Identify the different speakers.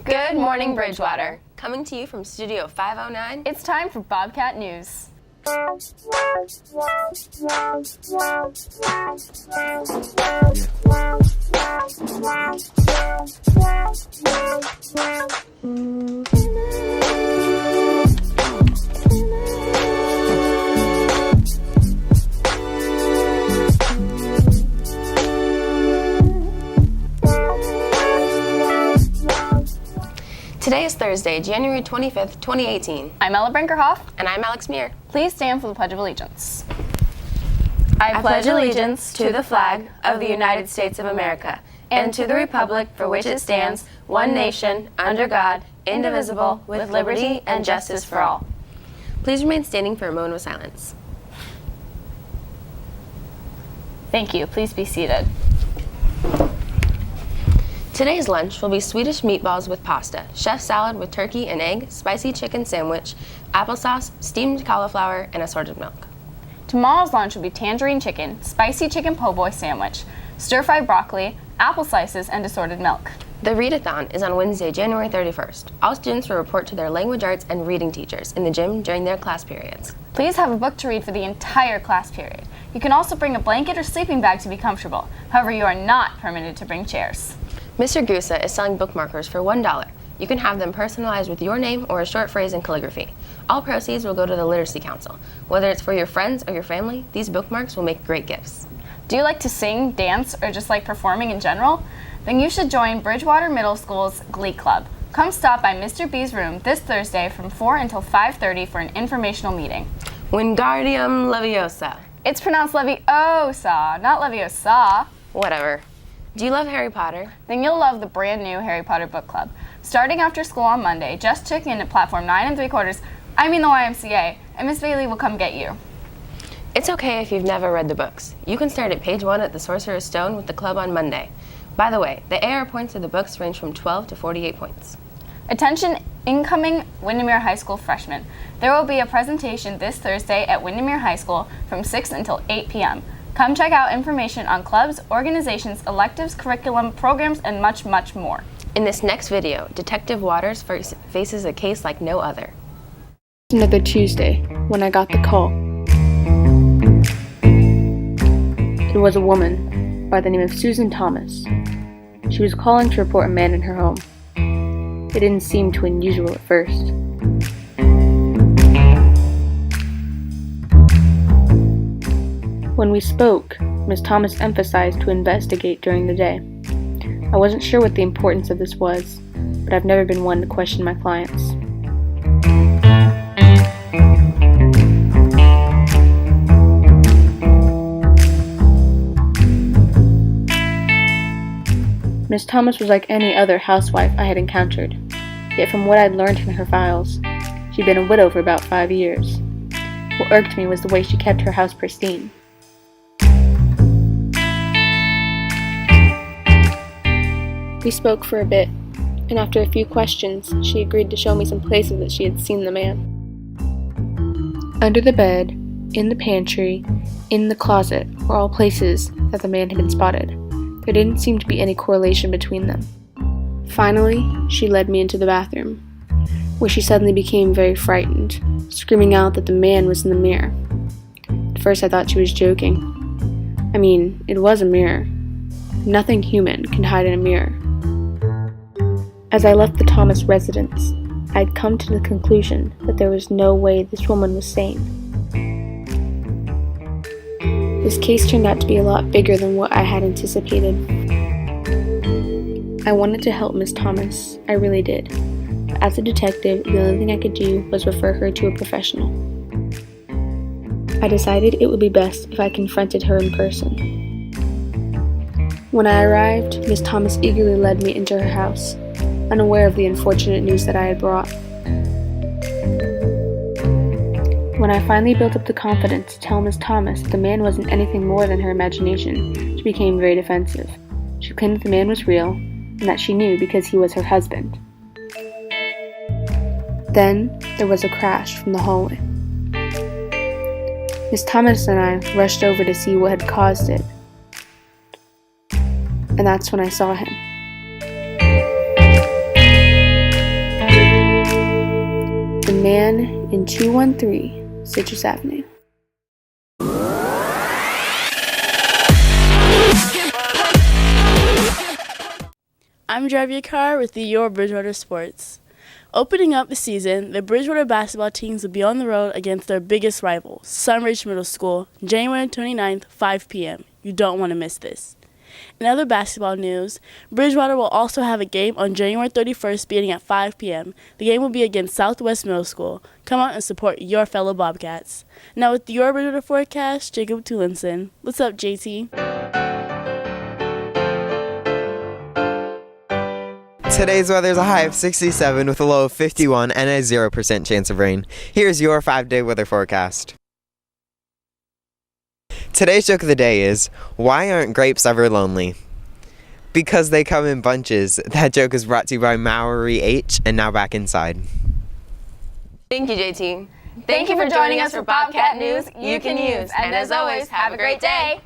Speaker 1: Good morning, Bridgewater. Coming to you from Studio 509,
Speaker 2: it's time for Bobcat News.
Speaker 1: Today is Thursday, January 25th, 2018.
Speaker 2: I'm Ella Brinkerhoff.
Speaker 1: And I'm Alex Muir.
Speaker 2: Please stand for the Pledge of Allegiance.
Speaker 1: I pledge allegiance to the flag of the United States of America and to the republic for which it stands, one nation, under God, indivisible, with liberty and justice for all. Please remain standing for a moment of silence.
Speaker 2: Thank you. Please be seated.
Speaker 1: Today's lunch will be Swedish meatballs with pasta, chef salad with turkey and egg, spicy chicken sandwich, applesauce, steamed cauliflower, and assorted milk.
Speaker 2: Tomorrow's lunch will be tangerine chicken, spicy chicken po' boy sandwich, stir-fried broccoli, apple slices, and assorted milk.
Speaker 1: The readathon is on Wednesday, January 31st. All students will report to their language arts and reading teachers in the gym during their class periods.
Speaker 2: Please have a book to read for the entire class period. You can also bring a blanket or sleeping bag to be comfortable. However, you are not permitted to bring chairs.
Speaker 1: Mr. Gusa is selling bookmarkers for $1. You can have them personalized with your name or a short phrase in calligraphy. All proceeds will go to the Literacy Council. Whether it's for your friends or your family, these bookmarks will make great gifts.
Speaker 2: Do you like to sing, dance, or just like performing in general? Then you should join Bridgewater Middle School's Glee Club. Come stop by Mr. B's room this Thursday from 4 until 5:30 for an informational meeting.
Speaker 1: Wingardium Leviosa.
Speaker 2: It's pronounced Leviosa, not Leviosa.
Speaker 1: Whatever. Do you love Harry Potter?
Speaker 2: Then you'll love the brand new Harry Potter book club. Starting after school on Monday, just check in at platform 9 3/4, the YMCA, and Miss Bailey will come get you.
Speaker 1: It's okay if you've never read the books. You can start at page 1 at the Sorcerer's Stone with the club on Monday. By the way, the AR points of the books range from 12 to 48 points.
Speaker 2: Attention incoming Windermere High School freshmen. There will be a presentation this Thursday at Windermere High School from 6 until 8 p.m. Come check out information on clubs, organizations, electives, curriculum, programs, and much, much more.
Speaker 1: In this next video, Detective Waters faces a case like no other.
Speaker 3: Another Tuesday, when I got the call. It was a woman by the name of Susan Thomas. She was calling to report a man in her home. It didn't seem too unusual at first. When we spoke, Ms. Thomas emphasized to investigate during the day. I wasn't sure what the importance of this was, but I've never been one to question my clients. Ms. Thomas was like any other housewife I had encountered, yet from what I'd learned in her files, she'd been a widow for about 5 years. What irked me was the way she kept her house pristine. We spoke for a bit, and after a few questions, she agreed to show me some places that she had seen the man. Under the bed, in the pantry, in the closet were all places that the man had been spotted. There didn't seem to be any correlation between them. Finally, she led me into the bathroom, where she suddenly became very frightened, screaming out that the man was in the mirror. At first I thought she was joking. I mean, it was a mirror. Nothing human can hide in a mirror. As I left the Thomas residence, I had come to the conclusion that there was no way this woman was sane. This case turned out to be a lot bigger than what I had anticipated. I wanted to help Miss Thomas, I really did. But as a detective, the only thing I could do was refer her to a professional. I decided it would be best if I confronted her in person. When I arrived, Miss Thomas eagerly led me into her house, unaware of the unfortunate news that I had brought. When I finally built up the confidence to tell Miss Thomas that the man wasn't anything more than her imagination, she became very defensive. She claimed that the man was real, and that she knew because he was her husband. Then, there was a crash from the hallway. Miss Thomas and I rushed over to see what had caused it, and that's when I saw him. man in 213 Citrus Avenue.
Speaker 4: I'm Drive Your Car with the Your Bridgewater Sports. Opening up the season, the Bridgewater basketball teams will be on the road against their biggest rival, Sunridge Middle School, January 29th, 5 p.m. You don't want to miss this. In other basketball news, Bridgewater will also have a game on January 31st beginning at 5 p.m. The game will be against Southwest Middle School. Come out and support your fellow Bobcats. Now with your Bridgewater forecast, Jacob Tulinson. What's up, JT?
Speaker 5: Today's weather is a high of 67 with a low of 51 and a 0% chance of rain. Here's your 5-day weather forecast. Today's joke of the day is, why aren't grapes ever lonely? Because they come in bunches. That joke is brought to you by Maori H, and now back inside.
Speaker 1: Thank you, JT. Thank you for joining us for Bobcat News You Can Use. And as always, have a great day.